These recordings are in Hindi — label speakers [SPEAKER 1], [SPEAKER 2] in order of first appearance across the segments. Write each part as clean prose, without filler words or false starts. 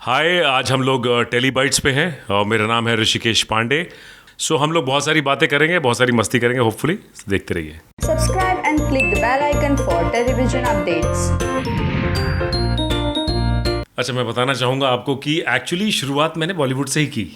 [SPEAKER 1] हाय, आज हम लोग टेलीबाइट्स पे हैं और मेरा नाम है ऋषिकेश पांडे। सो हम लोग बहुत सारी बातें करेंगे, बहुत सारी मस्ती करेंगे, होपफुली देखते रहिए।
[SPEAKER 2] Subscribe and click the bell icon for television updates.
[SPEAKER 1] अच्छा, मैं बताना चाहूँगा आपको कि एक्चुअली शुरुआत मैंने बॉलीवुड से ही की।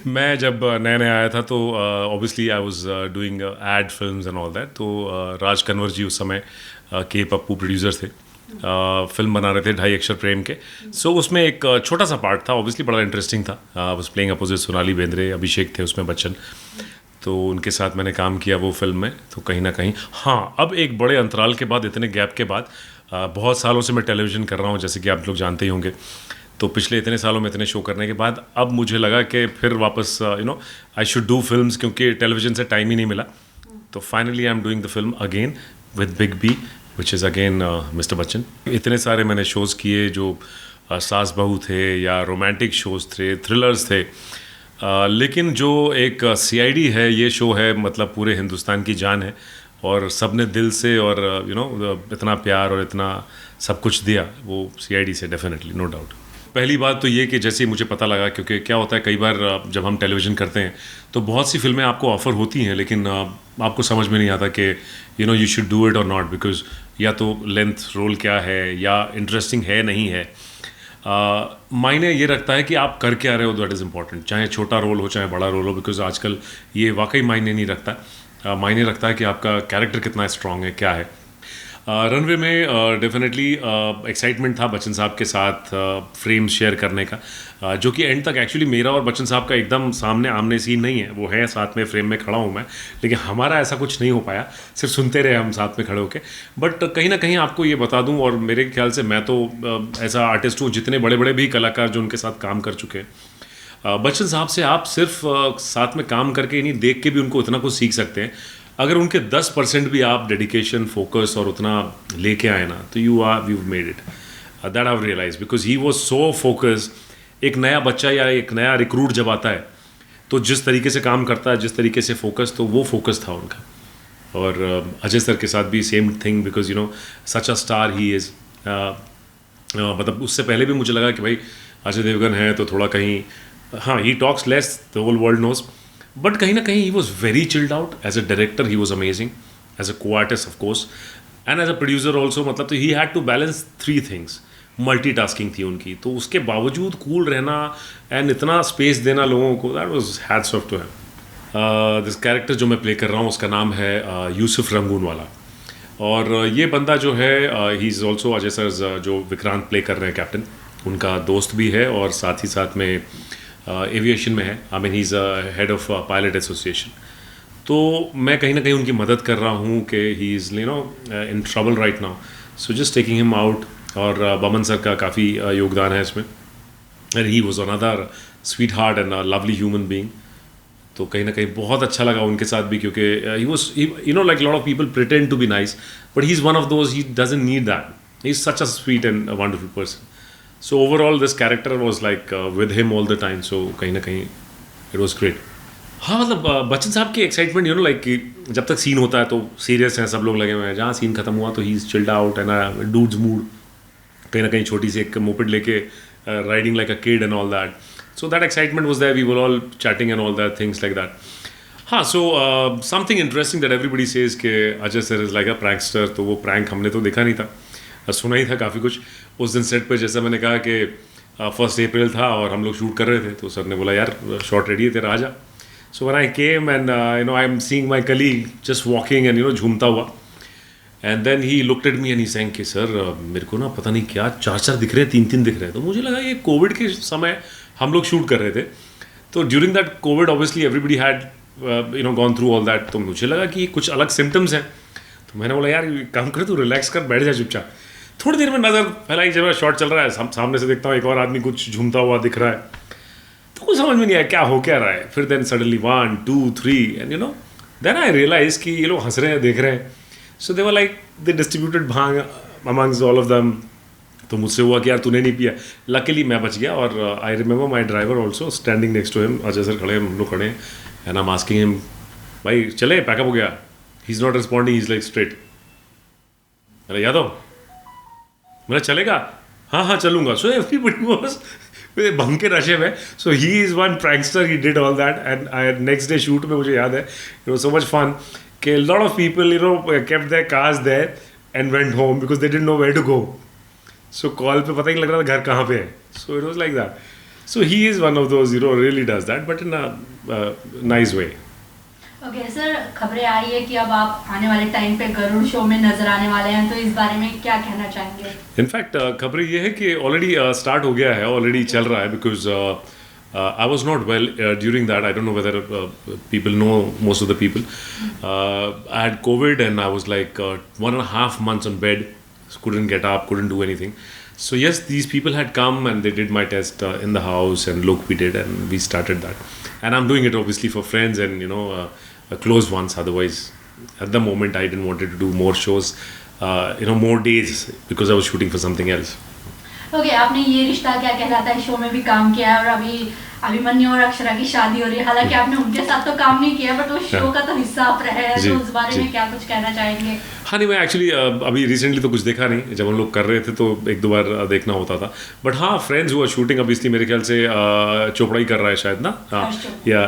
[SPEAKER 1] मैं जब नया नया आया था तो obviously I was doing ad films and all that. तो राज कंवर जी उस समय के पप्पू प्रोड्यूसर थे। फिल्म बना रहे थे ढाई अक्षर प्रेम के। सो उसमें एक छोटा सा पार्ट था, ऑब्वियसली बड़ा इंटरेस्टिंग था। Was playing opposite Sonali Bendre, Abhishek थे उसमें, बच्चन। तो उनके साथ मैंने काम किया वो फिल्म में। तो कहीं ना कहीं हाँ, अब एक बड़े अंतराल के बाद, इतने गैप के बाद, बहुत सालों से मैं टेलीविज़न कर रहा हूँ, जैसे कि आप लोग जानते ही होंगे। तो पिछले इतने सालों में इतने शो करने के बाद अब मुझे लगा कि फिर वापस आई शुड डू फिल्म्स, क्योंकि टेलीविज़न से टाइम ही नहीं मिला। तो finally I am doing the film again with big B, which is again mister Bachchan. इतने सारे मैंने शोज़ किए जो सास बहू थे या रोमांटिक शोज़ थे, थ्रिलर्स थे। लेकिन जो एक सीआईडी है, ये शो है, मतलब पूरे हिंदुस्तान की जान है और सब ने दिल से और इतना प्यार और इतना सब कुछ दिया वो सीआईडी से, डेफिनेटली, नो डाउट। पहली बात तो ये कि जैसे ही मुझे पता लगा, क्योंकि क्या होता है कई बार जब हम टेलीविज़न करते हैं तो बहुत सी फिल्में आपको ऑफ़र होती हैं, लेकिन आपको समझ में नहीं आता कि यू शुड डू इट और नॉट, बिकॉज या तो लेंथ रोल क्या है या इंटरेस्टिंग है नहीं है। मायने ये रखता है कि आप कर क्या रहे हो, दैट इज़ इम्पॉर्टेंट। चाहे छोटा रोल हो चाहे बड़ा रोल हो, बिकॉज आजकल ये वाकई मायने नहीं रखता। मायने रखता है कि आपका कैरेक्टर कितना स्ट्रांग है, क्या है। रनवे में डेफिनेटली एक्साइटमेंट था बच्चन साहब के साथ फ्रेम शेयर करने का, जो कि एंड तक एक्चुअली मेरा और बच्चन साहब का एकदम सामने आमने सीन नहीं है। वो है साथ में फ्रेम में खड़ा हूँ मैं, लेकिन हमारा ऐसा कुछ नहीं हो पाया, सिर्फ सुनते रहे हम साथ में खड़े होके। बट कहीं ना कहीं आपको ये बता दूँ, और मेरे ख्याल से मैं तो ऐसा आर्टिस्ट हूँ, जितने बड़े बड़े भी कलाकार जो उनके साथ काम कर चुके हैं, बच्चन साहब से आप सिर्फ साथ में काम करके ही नहीं, देख के भी उनको इतना कुछ सीख सकते हैं। अगर उनके 10% भी आप डेडिकेशन, फोकस और उतना लेके आए ना, तो you made it. That I realise, because he was so focus. एक नया बच्चा या एक नया रिक्रूट जब आता है तो जिस तरीके से काम करता है, जिस तरीके से फोकस, तो वो फोकस था उनका। और अजय सर के साथ भी same thing, because such a star he is. मतलब उससे पहले भी मुझे लगा कि भाई अजय देवगन है तो थोड़ा कहीं, हाँ, he talks less, the whole world knows, but कहीं ना कहीं he was very chilled out. As a director he was amazing, as a co artist of course, and as a producer also. मतलब तो he had to balance 3 things. Multitasking थी उनकी, तो उसके बावजूद कूल रहना एंड इतना स्पेस देना लोगों को, that was hats off to him. This character जो मैं प्ले कर रहा हूँ उसका नाम है यूसुफ रंगून वाला। और ये बंदा जो है, he is also Ajay sir जो विक्रांत प्ले कर रहे हैं कैप्टन, उनका दोस्त भी है और साथ ही साथ में एविएशन में है। I mean he is head of pilot association. तो मैं कहीं ना कहीं उनकी मदद कर रहा हूँ कि he is in trouble right now, so just taking him out. और बमन सर का काफ़ी योगदान है इसमें, and he was another sweet heart and lovely human being. तो कहीं ना कहीं बहुत अच्छा लगा उनके साथ भी, क्योंकि he was like lot of people pretend to be nice, but he is one of those, he doesn't need that, he is such a sweet and wonderful person. So overall, this character was like with him all the time. So कहीं ना कहीं it was great. हाँ, मतलब बच्चन साहब की एक्साइटमेंट, लाइक कि जब तक सीन होता है तो सीरियस हैं सब लोग लगे हुए हैं, जहाँ सीन खत्म हुआ तो he is chilled out and dude's mood. कहीं ना कहीं छोटी सी एक मोपेड लेके riding like a kid and all that. So that excitement was there, we were all chatting and all that things like that. हाँ, so something interesting that everybody says कि Ajay sir is like a prankster, तो वो प्रैंक हमने तो देखा नहीं था, सुना ही था काफ़ी कुछ। उस दिन सेट पे जैसा मैंने कहा कि 1 अप्रैल था और हम लोग शूट कर रहे थे, तो सर ने बोला यार शॉट रेडी है तेरा, आ जा। So when I came and I am seeing my colleague just walking and झूमता हुआ, and then he looked at me and he saying कि सर मेरे को ना पता नहीं क्या 4-4 दिख रहे हैं, 3-3 दिख रहे हैं। तो मुझे लगा ये कोविड के समय हम लोग शूट कर रहे थे, तो during that Covid obviously everybody had gone through all that. तो मुझे लगा कि कुछ अलग सिम्टम्स हैं, तो मैंने बोला यार काम कर, तू रिलैक्स कर, बैठ जा चुपचाप। थोड़ी देर में नज़र फैलाई, जब शॉट चल रहा है, सामने से देखता हूँ एक और आदमी कुछ झूमता हुआ दिख रहा है, तो कुछ समझ में नहीं आया क्या हो क्या रहा है। फिर then suddenly 1 2 3 and then I realise कि ये लोग हंस रहे हैं, देख रहे हैं। So they were like they distributed bhang amongst all of them. तो मुझसे हुआ कि यार तूने नहीं पिया, लकीली मैं बच गया। और I remember my driver also standing next to him, Ajay sir खड़े, हम लोग खड़े हैं, and I am asking him भाई चले, पैकअप हो गया? He is not responding, he is like straight. अरे यादव, मेरा चलेगा? हाँ हाँ चलूंगा. So everybody was भंग के नशे में. So he is one prankster, he did all that, and I next day shoot में मुझे याद है it was so much fun कि a lot of people kept their cars there and went home because they didn't know where to go. So call पे पता ही नहीं लग रहा था घर कहाँ पे है. So it was like that. So he is one of those really does that, but in a nice way.
[SPEAKER 3] Okay sir, खबरें आई है कि अब आप आने वाले टाइम पे गरुड़ शो में नजर आने वाले हैं, तो इस बारे में क्या कहना चाहेंगे?
[SPEAKER 1] इनफैक्ट खबरें ये है कि ऑलरेडी स्टार्ट हो गया है, ऑलरेडी चल रहा है, because I was not well during that. I don't know whether people know, most of the people. I had Covid and I was like 1.5 months on bed, couldn't get up, couldn't do anything. So yes, these people had come and they did my test in the house, and look, we did, and we started that. And I'm doing it obviously for friends and close ones. Otherwise, at the moment, I didn't wanted to do more shows, more days, because I was shooting for something else.
[SPEAKER 3] Okay, आपने ये रिश्ता क्या कहलाता है शो में भी काम किया है, और अभी अभिमन्यु और अक्षरा की शादी हो रही है. हालांकि आपने उनके साथ तो काम नहीं किया, बट वो शो का तो हिस्सा आप रहे हैं, तो उस बारे में क्या कुछ कहना चाहेंगे?
[SPEAKER 1] हाँ नहीं, मैं एक्चुअली अभी रिसेंटली तो कुछ देखा नहीं. जब हम लोग कर रहे थे तो एक दो बार देखना होता था. बट हाँ, फ्रेंड्स हुआ शूटिंग ऑब्वियसली मेरे ख्याल से चोपड़ा ही कर रहा है शायद ना. हाँ, या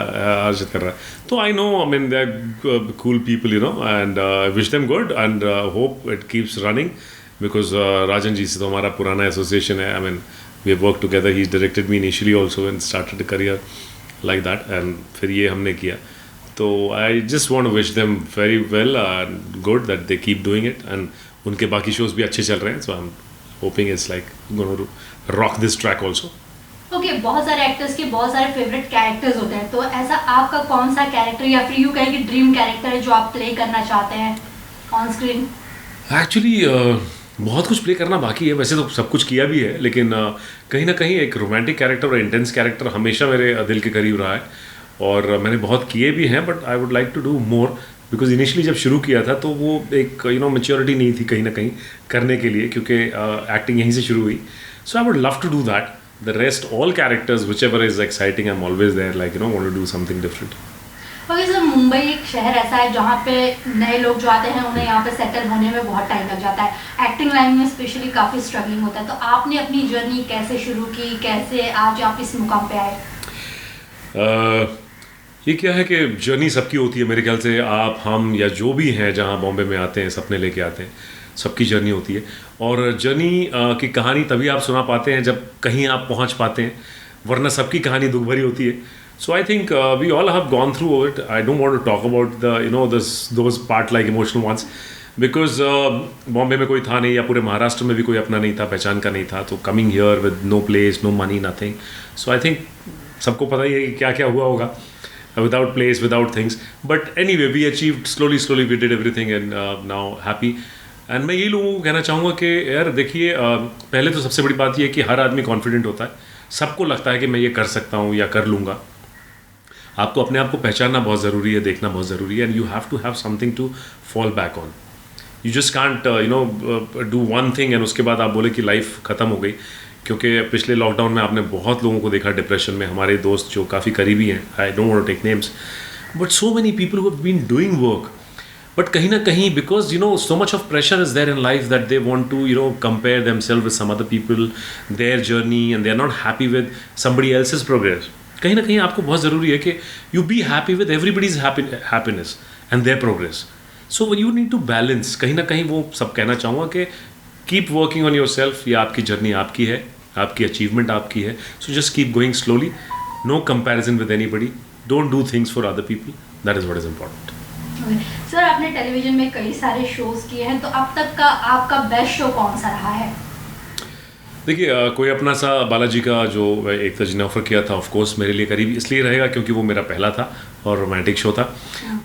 [SPEAKER 1] अर्जित कर रहा है. तो I know, I mean they are cool people, and wish them good and hope it keeps running, because Rajan ji से तो हमारा पुराना एसोसिएशन है. I mean we have work together. He directed me initially also and started a career like that, and फिर ये हमने किया. तो I just want to wish them very well and good that they keep doing it, and उनके बाकी शोज भी अच्छे चल रहे हैं. So I am hoping it's like gonna to rock this track also.
[SPEAKER 3] Okay, बहुत सारे एक्टर्स के बहुत सारे फेवरेट कैरेक्टर्स होते हैं, तो ऐसा आपका कौन सा कैरेक्टर या फिर यूँ कहें कि ड्रीम कैरेक्टर है जो आप प्ले करना चाहते हैं ऑन स्क्रीन?
[SPEAKER 1] एक्चुअली बहुत कुछ प्ले करना बाकी है. वैसे तो सब कुछ किया भी है, लेकिन कहीं ना कहीं एक रोमांटिक कैरेक्टर और इंटेंस कैरेक्टर हमेशा मेरे दिल के करीब रहा है, और मैंने बहुत किए भी हैं. But I would like to do more, because initially जब शुरू किया था तो वो एक मैच्योरिटी नहीं थी कहीं ना कहीं करने के लिए, क्योंकि एक्टिंग यहीं से शुरू हुई. So I would love to do that. The rest all characters which ever is exciting, I am always there, like want to do something different.
[SPEAKER 3] Okay sir, Mumbai एक शहर ऐसा है जहाँ पे नए लोग जो आते हैं उन्हें यहाँ पे सेटल होने में बहुत टाइम लग जाता है. एक्टिंग लाइन में स्पेशली काफ़ी स्ट्रगलिंग होता है, तो आपने अपनी जर्नी कैसे शुरू की, कैसे आज आप इस मुकाम पे आए?
[SPEAKER 1] ये क्या है कि जर्नी सबकी होती है मेरे ख्याल से. आप, हम या जो भी हैं जहाँ बॉम्बे में आते हैं, सपने लेके आते हैं, सबकी जर्नी होती है. और जर्नी की कहानी तभी आप सुना पाते हैं जब कहीं आप पहुँच पाते हैं, वरना सबकी कहानी दुख भरी होती है. So I think we all have gone through it. I don't want to talk about the those part like emotional ones, because Bombay में कोई था नहीं, या पूरे महाराष्ट्र में भी कोई अपना नहीं था, पहचान का नहीं था. तो coming here with no place, no money, nothing. So I think सबको पता ही है कि क्या क्या हुआ होगा without place, without things. But anyway, we achieved slowly we did everything, and now happy. And मैं यही लोगों को कहना चाहूँगा कि यार देखिए, पहले तो सबसे बड़ी बात ये है कि हर आदमी कॉन्फिडेंट होता है. सबको लगता है कि मैं ये कर सकता हूँ या कर लूँगा. आपको अपने आप को पहचानना बहुत ज़रूरी है, देखना बहुत ज़रूरी है, and you have to have something to fall back on. You just can't do one thing and उसके बाद आप बोले कि लाइफ ख़त्म हो गई. क्योंकि पिछले लॉकडाउन में आपने बहुत लोगों को देखा डिप्रेशन में. हमारे दोस्त जो काफ़ी करीबी हैं, I don't want to take names, but so many people who have been doing work, but कहीं ना कहीं because so much of pressure is there in life that they want to compare themselves with some other people, their journey, and they are not happy with somebody else's progress. कहीं ना कहीं आपको बहुत ज़रूरी है कि you be happy with everybody's happiness and their progress. So you need to balance. कहीं ना कहीं वो सब कहना चाहूँगा कि keep working on yourself. ये आपकी जर्नी आपकी है, आपकी अचीवमेंट आपकी है. So just keep going slowly, no comparison with anybody, don't do things for other people. That is what is important.
[SPEAKER 3] Sir, आपने टेलीविजन में कई सारे शोज किए हैं, तो अब तक का आपका बेस्ट शो कौन सा रहा है?
[SPEAKER 1] देखिए, कोई अपना सा बालाजी का जो एक तरह ने ऑफर किया था, ऑफ कोर्स मेरे लिए करीब इसलिए रहेगा क्योंकि वो मेरा पहला था और रोमांटिक शो था.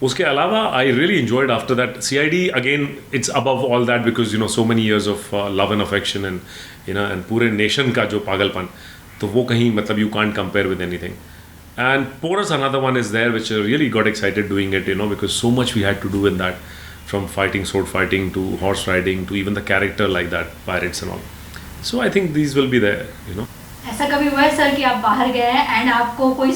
[SPEAKER 1] उसके अलावा I really enjoyed after that CID. Again it's above all that because so many years of love and affection and पूरे नेशन का जो पागलपन, तो वो कहीं मतलब you can't compare with anything. And Porous, another one is there, which I really got excited doing it, because so much we had to do in that, from fighting, sword fighting, to horse riding, to even the character like that, pirates and all. So I think these will be there,
[SPEAKER 3] ऐसा कभी हुआ है सर कि आप बाहर गए हैं एंड आपको कोई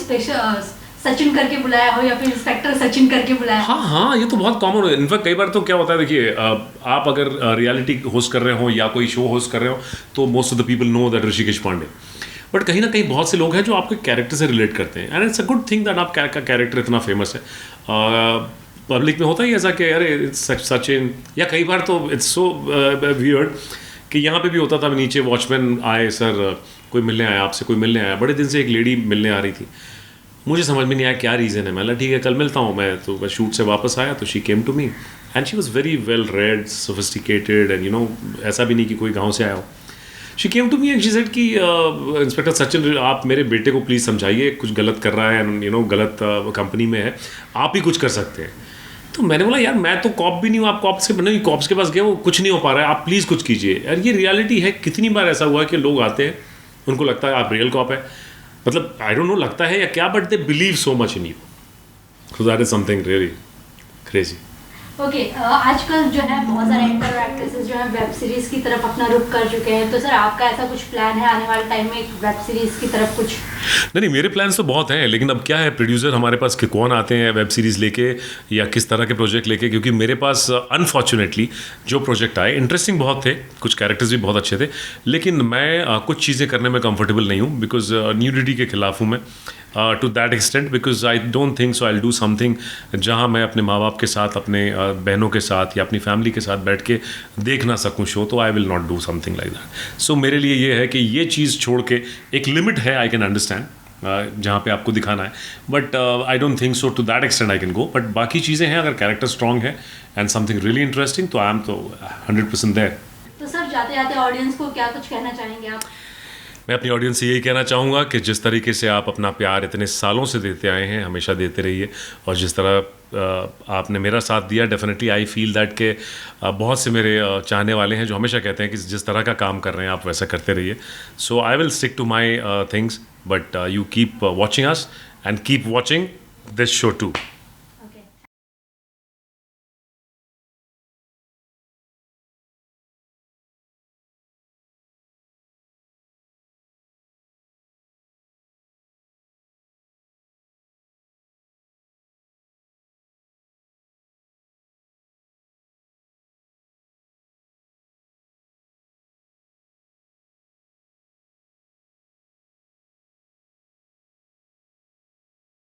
[SPEAKER 3] सचिन करके बुलाया हो या फिर इंस्पेक्टर सचिन करके बुलाया हो?
[SPEAKER 1] हाँ, ये तो बहुत कॉमन है। इनफैक्ट कई बार तो क्या होता है, देखिए आप अगर रियलिटी होस्ट कर रहे हो या कोई शो होस्ट कर रहे हो तो most of the people know that Rishikesh Pandey, but कहीं ना कहीं बहुत से लोग हैं जो आपके कैरेक्टर से रिलेट करते हैं, and it's a good thing that आपका कैरेक्टर इतना फेमस है। पब्लिक में होता ही ऐसा कि अरे सचिन, या कई बार तो इट्स सो वियर्ड कि यहाँ पे भी होता था, नीचे वॉचमैन आए, सर कोई मिलने आया आपसे, कोई मिलने आया। बड़े दिन से एक लेडी मिलने आ रही थी, मुझे समझ में नहीं आया क्या रीज़न है। मैं ठीक है कल मिलता हूँ। मैं शूट से वापस आया तो she came to me and she was very well read, sophisticated, and you know ऐसा भी नहीं कि कोई गाँव से आया हो। She came to me and she said कि इंस्पेक्टर सचिन, आप मेरे बेटे को प्लीज़ समझाइए, कुछ गलत कर रहा है, एंड यू नो गलत कंपनी में है, आप ही कुछ कर सकते हैं। तो मैंने बोला यार मैं तो कॉप भी नहीं हूँ, आप कॉप्स के पास गए, वो कुछ नहीं हो पा रहा है, आप प्लीज़ कुछ कीजिए। यार ये रियलिटी है। कितनी बार ऐसा हुआ है कि लोग आते हैं, उनको लगता है आप रियल कॉप है, मतलब आई डोंट नो लगता है या क्या, but they believe so much in you, so that is something really crazy.
[SPEAKER 3] Okay, आजकल जो है बहुत सारे एक्टर और एक्ट्रेसेस जो है वेब सीरीज की तरफ अपना रुख कर चुके हैं, तो सर आपका ऐसा कुछ प्लान है आने वाले टाइम में एक वेब सीरीज की तरफ कुछ?
[SPEAKER 1] नहीं, मेरे प्लान्स तो बहुत हैं, लेकिन अब क्या है, प्रोड्यूसर हमारे पास कौन आते हैं वेब सीरीज़ लेके या किस तरह के प्रोजेक्ट लेके, क्योंकि मेरे पास अनफॉर्चुनेटली जो प्रोजेक्ट आए इंटरेस्टिंग बहुत थे, कुछ कैरेक्टर्स भी बहुत अच्छे थे, लेकिन मैं कुछ चीज़ें करने में कंफर्टेबल नहीं हूँ, बिकॉज न्यूडिटी के खिलाफ हूँ मैं to that extent, because I don't think so I do something जहाँ मैं अपने माँ बाप के साथ, अपने बहनों के साथ या अपनी फैमिली के साथ बैठ के देख ना सकूँ शो, तो I will not do something like that. So मेरे लिए ये है कि ये चीज़ छोड़ के, एक लिमिट है, आई कैन अंडरस्टैंड जहाँ पे आपको दिखाना है, but I don't think so to that extent I can go, but बाकी चीज़ें हैं, अगर कैरेक्टर स्ट्रॉन्ग है एंड समथिंग रियली इंटरेस्टिंग तो आई एम तो 100% देयर।
[SPEAKER 3] तो सर जाते जाते ऑडियंस को क्या कुछ कहना चाहेंगे आप?
[SPEAKER 1] मैं अपनी ऑडियंस से यही कहना चाहूँगा कि जिस तरीके से आप अपना प्यार इतने सालों से देते आए हैं, हमेशा देते रहिए, और जिस तरह आपने मेरा साथ दिया, डेफिनेटली आई फील दैट के बहुत से मेरे चाहने वाले हैं जो हमेशा कहते हैं कि जिस तरह का काम कर रहे हैं आप वैसा करते रहिए। So I will stick to my things, but you keep watching us and keep watching this show to.